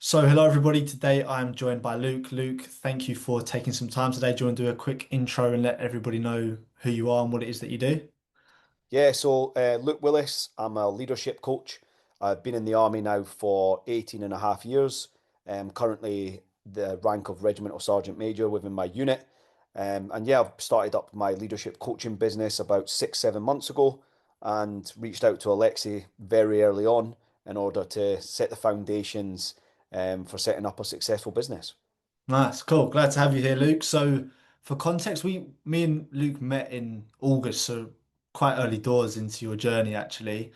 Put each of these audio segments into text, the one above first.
So, hello everybody. Today I'm joined by Luke. Luke, thank you for taking some time today. Do you want to do a quick intro and let everybody know who you are and what it is that you do? Luke Willis, I'm a leadership coach. I've been in the army now for 18 and a half years. Currently the rank of Regimental Sergeant Major within my unit. I've started up my leadership coaching business about 6, 7 months ago and reached out to Alexei very early on in order to set the foundations for setting up a successful business. Nice, cool. Glad to have you here, Luke. So, for context, me and Luke met in August, so quite early doors into your journey, actually.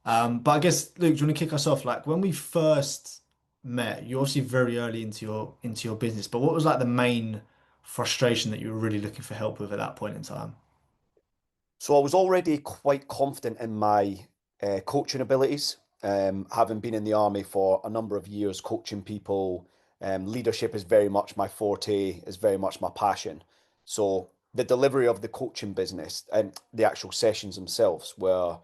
But I guess, Luke, do you want to kick us off? Like when we first met, you're obviously very early into your business, but what was like the main frustration that you were really looking for help with at that point in time? So I was already quite confident in my coaching abilities, having been in the army for a number of years, coaching people. Leadership is very much my forte, is very much my passion. So the delivery of the coaching business and the actual sessions themselves were,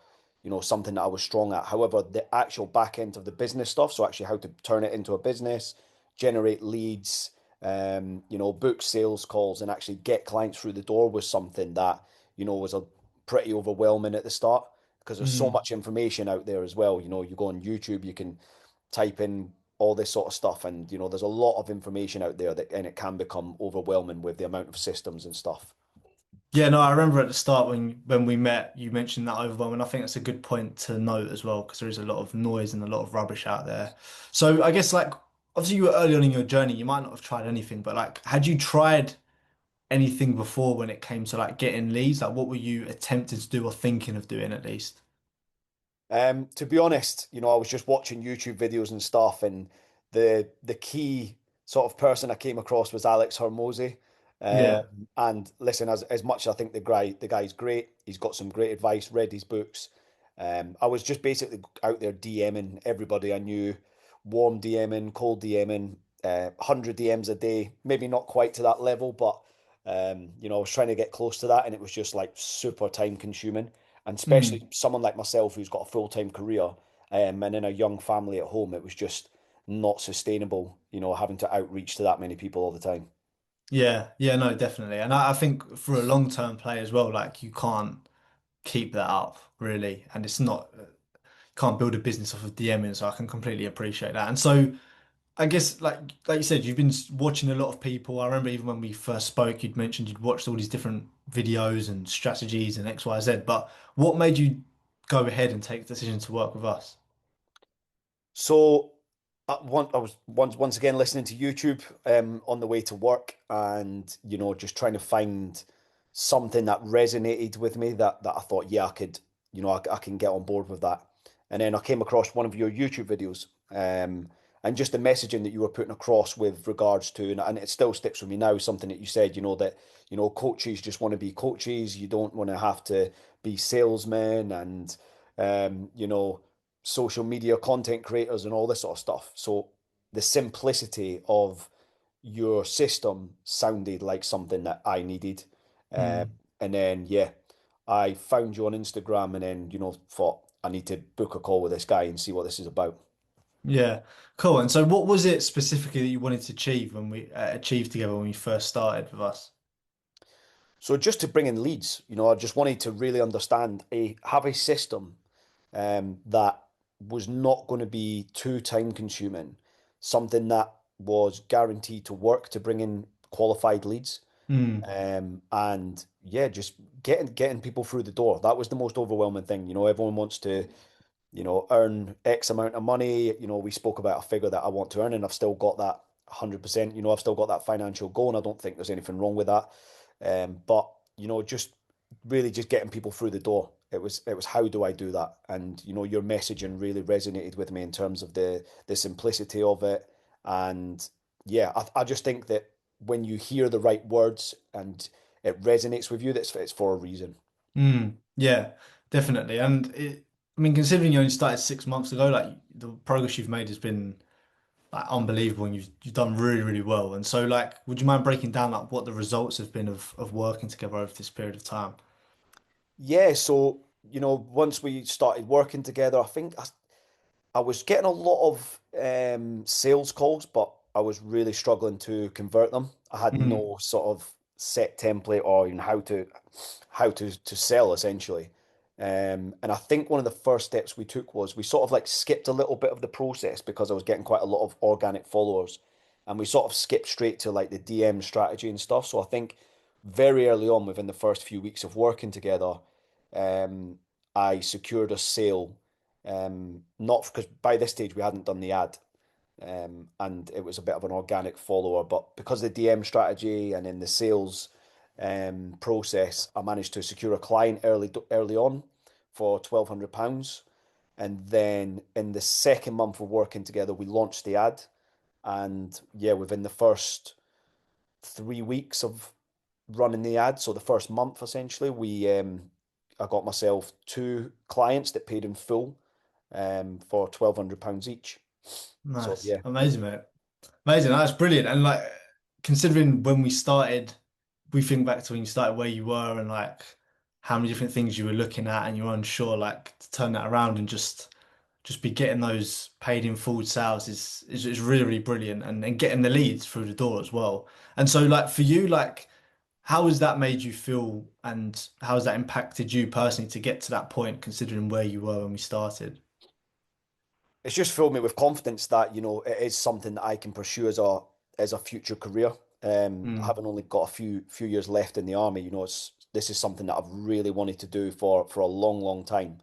something that I was strong at. However, the actual back end of the business stuff, so actually how to turn it into a business, generate leads, book sales calls, and actually get clients through the door was something that was a pretty overwhelming at the start because there's so Mm. much information out there as well. You go on YouTube, you can type in all this sort of stuff, and there's a lot of information out there and it can become overwhelming with the amount of systems and stuff. Yeah, no, I remember at the start when we met, you mentioned that overwhelm, and I think that's a good point to note as well, because there is a lot of noise and a lot of rubbish out there. So I guess like obviously you were early on in your journey, you might not have tried anything, but like had you tried anything before when it came to like getting leads? Like what were you attempting to do or thinking of doing at least? To be honest, I was just watching YouTube videos and stuff, and the key sort of person I came across was Alex Hormozy. Yeah. And listen, as much as I think the guy's great, he's got some great advice, read his books. I was just basically out there DMing everybody I knew, warm DMing, cold DMing, 100 DMs a day, maybe not quite to that level, but I was trying to get close to that, and it was just like super time consuming. And especially Mm. someone like myself who's got a full-time career, and in a young family at home, it was just not sustainable, having to outreach to that many people all the time. Yeah, yeah, no, definitely. And I think for a long-term play as well, like you can't keep that up really. And it's not can't build a business off of DMing, so I can completely appreciate that. And so I guess like you said, you've been watching a lot of people. I remember even when we first spoke, you'd mentioned you'd watched all these different videos and strategies and X, Y, Z. But what made you go ahead and take the decision to work with us? So I was once again listening to YouTube on the way to work, and just trying to find something that resonated with me that I thought, yeah, I could, I can get on board with that. And then I came across one of your YouTube videos, and just the messaging that you were putting across with regards to, and it still sticks with me now, something that you said, that coaches just want to be coaches. You don't want to have to be salesmen and social media content creators and all this sort of stuff. So the simplicity of your system sounded like something that I needed. Uh, Hmm. and then, yeah, I found you on Instagram and then, thought I need to book a call with this guy and see what this is about. Yeah, cool. And so what was it specifically that you wanted to achieve when we achieved together when we first started with us? So just to bring in leads, I just wanted to really understand have a system that was not going to be too time consuming, something that was guaranteed to work to bring in qualified leads. Hmm. And yeah, just getting people through the door. That was the most overwhelming thing. Everyone wants to, earn X amount of money. We spoke about a figure that I want to earn, and I've still got that 100%. I've still got that financial goal, and I don't think there's anything wrong with that. But just really just getting people through the door. It was how do I do that? And your messaging really resonated with me in terms of the simplicity of it. And yeah, I just think that when you hear the right words and it resonates with you, that's it's for a reason. Yeah, definitely. I mean, considering you only started 6 months ago, like the progress you've made has been like unbelievable, and you've done really, really well. And so, like, would you mind breaking down like what the results have been of working together over this period of time? Yeah, so once we started working together, I think I was getting a lot of sales calls, but I was really struggling to convert them. I had Mm, no sort of set template or even how to sell essentially. And I think one of the first steps we took was we sort of like skipped a little bit of the process because I was getting quite a lot of organic followers, and we sort of skipped straight to like the DM strategy and stuff. So I think very early on, within the first few weeks of working together, um, I secured a sale. Not because by this stage we hadn't done the ad, and it was a bit of an organic follower, but because of the DM strategy and in the sales process, I managed to secure a client early on for £1,200. And then in the second month of working together, we launched the ad. And yeah, within the first 3 weeks of running the ad, so the first month essentially, we I got myself two clients that paid in full for £1,200 each. So nice. yeah, Amazing, mate. Amazing. That's brilliant. And like considering when we started, we think back to when you started where you were and like how many different things you were looking at and you were unsure, like to turn that around and just be getting those paid in full sales is really, really brilliant and getting the leads through the door as well. And so like for you, like how has that made you feel and how has that impacted you personally to get to that point considering where you were when we started? it's just filled me with confidence that, it is something that I can pursue as a future career. Mm, Having only got a few years left in the army, this is something that I've really wanted to do for a long, long time.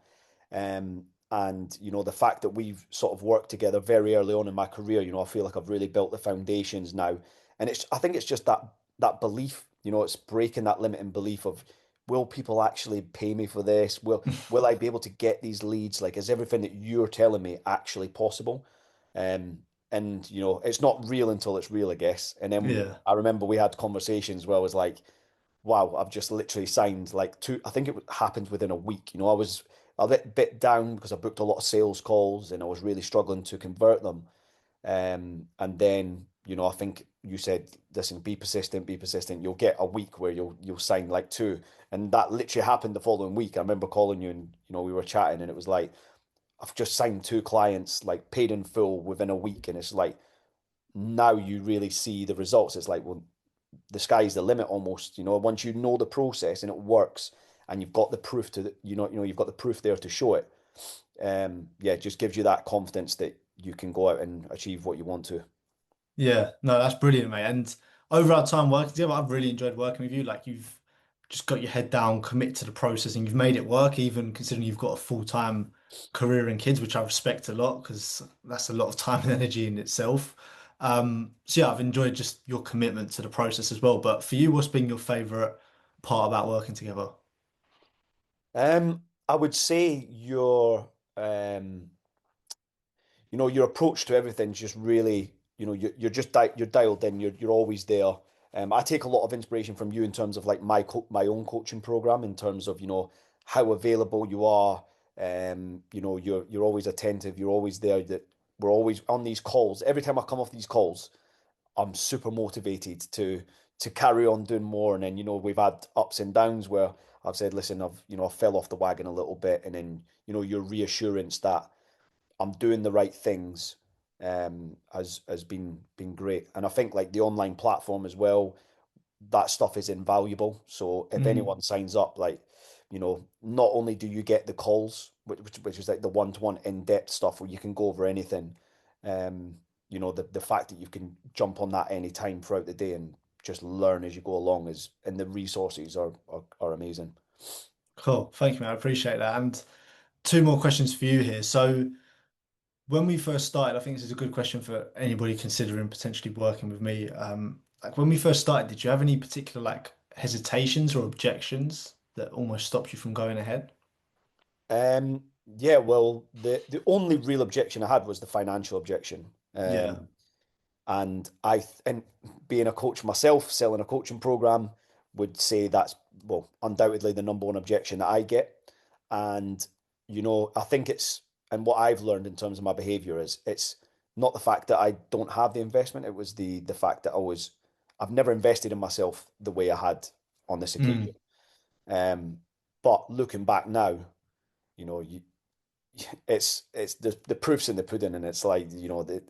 And the fact that we've sort of worked together very early on in my career, I feel like I've really built the foundations now. And I think it's just that belief, it's breaking that limiting belief of, will people actually pay me for this? Will I be able to get these leads? Like, is everything that you're telling me actually possible? And it's not real until it's real, I guess. And then yeah. I remember we had conversations where I was like, wow, I've just literally signed like two. I think it happened within a week. I was a bit down because I booked a lot of sales calls and I was really struggling to convert them. And then, I think you said, listen, be persistent, be persistent. You'll get a week where you'll sign like two. And that literally happened the following week. I remember calling you and, we were chatting and it was like, I've just signed two clients, like paid in full within a week. And it's like, now you really see the results. It's like, well, the sky's the limit almost, once you know the process and it works and you've got the proof you've got the proof there to show it. Yeah, it just gives you that confidence that you can go out and achieve what you want to. Yeah, no, that's brilliant, mate. And over our time working together, I've really enjoyed working with you. Like you've just got your head down, commit to the process, and you've made it work, even considering you've got a full-time career and kids, which I respect a lot because that's a lot of time and energy in itself. So yeah, I've enjoyed just your commitment to the process as well. But for you, what's been your favorite part about working together? I would say your approach to everything is just really, you're just you're dialed in. You're always there. I take a lot of inspiration from you in terms of like my own coaching program in terms of how available you are. You're always attentive. You're always there. That we're always on these calls. Every time I come off these calls, I'm super motivated to carry on doing more. And then we've had ups and downs where I've said, listen, I fell off the wagon a little bit, and then your reassurance that I'm doing the right things has been great. And I think like the online platform as well, that stuff is invaluable. So if Mm, anyone signs up, like, not only do you get the calls, which is like the one-to-one in-depth stuff where you can go over anything, the fact that you can jump on that anytime throughout the day and just learn as you go along and the resources are amazing. cool. Thank you, man. I appreciate that. And two more questions for you here. So when we first started, I think this is a good question for anybody considering potentially working with me. Like when we first started, did you have any particular like hesitations or objections that almost stopped you from going ahead? Yeah, well, the only real objection I had was the financial objection. Yeah. And being a coach myself, selling a coaching program, would say that's, well, undoubtedly the number one objection that I get. And I think and what I've learned in terms of my behavior is it's not the fact that I don't have the investment, it was the fact that I've never invested in myself the way I had on this occasion. Mm, Um, but looking back now, you know, you it's the proof's in the pudding, and it's like, that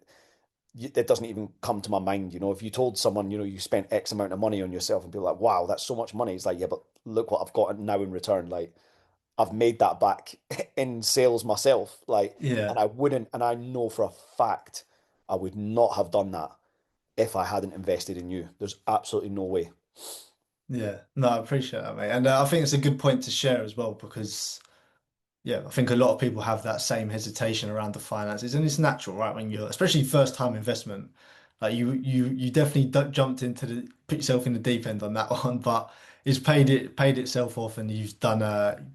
it doesn't even come to my mind. If you told someone, you spent X amount of money on yourself and be like, wow, that's so much money. It's like, yeah, but look what I've got now in return. Like, I've made that back in sales myself. Like, and Yeah. I wouldn't, and I know for a fact I would not have done that if I hadn't invested in you. There's absolutely no way. Yeah. No, I appreciate that, mate. And I think it's a good point to share as well because yeah, I think a lot of people have that same hesitation around the finances, and it's natural, right? When you're, especially first time investment, like you definitely jumped into the put yourself in the deep end on that one, but it's paid itself off, and you've done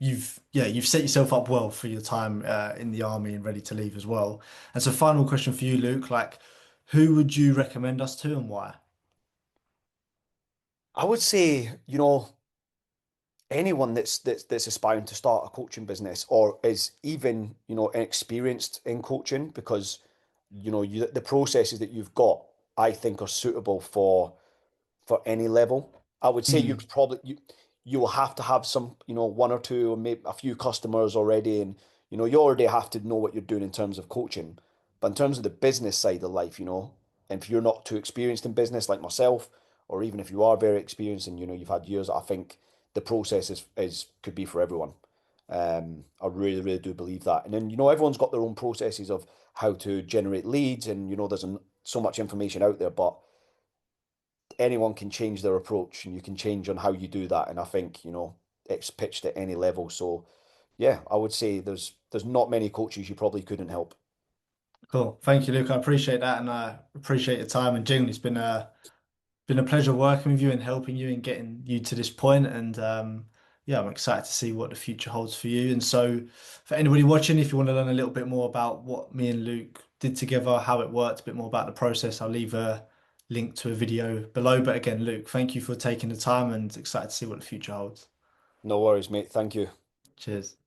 you've set yourself up well for your time in the army and ready to leave as well. And so, final question for you, Luke, like who would you recommend us to and why? I would say, anyone that's aspiring to start a coaching business or is even, inexperienced in coaching, because the processes that you've got, I think, are suitable for any level. I would say Mm, you will have to have some, one or two or maybe a few customers already, and you already have to know what you're doing in terms of coaching. But in terms of the business side of life, and if you're not too experienced in business like myself, or even if you are very experienced and you've had years, I think the process is could be for everyone. I really, really do believe that. And then, everyone's got their own processes of how to generate leads, and there's so much information out there, but anyone can change their approach, and you can change on how you do that. And I think, it's pitched at any level. So yeah, I would say there's not many coaches you probably couldn't help. cool. Thank you, Luke. I appreciate that, and I appreciate your time. And genuinely, it's been a pleasure working with you and helping you and getting you to this point. And yeah, I'm excited to see what the future holds for you. And so, for anybody watching, if you want to learn a little bit more about what me and Luke did together, how it worked, a bit more about the process, I'll leave a link to a video below. But again, Luke, thank you for taking the time and excited to see what the future holds. No worries, mate. Thank you. Cheers.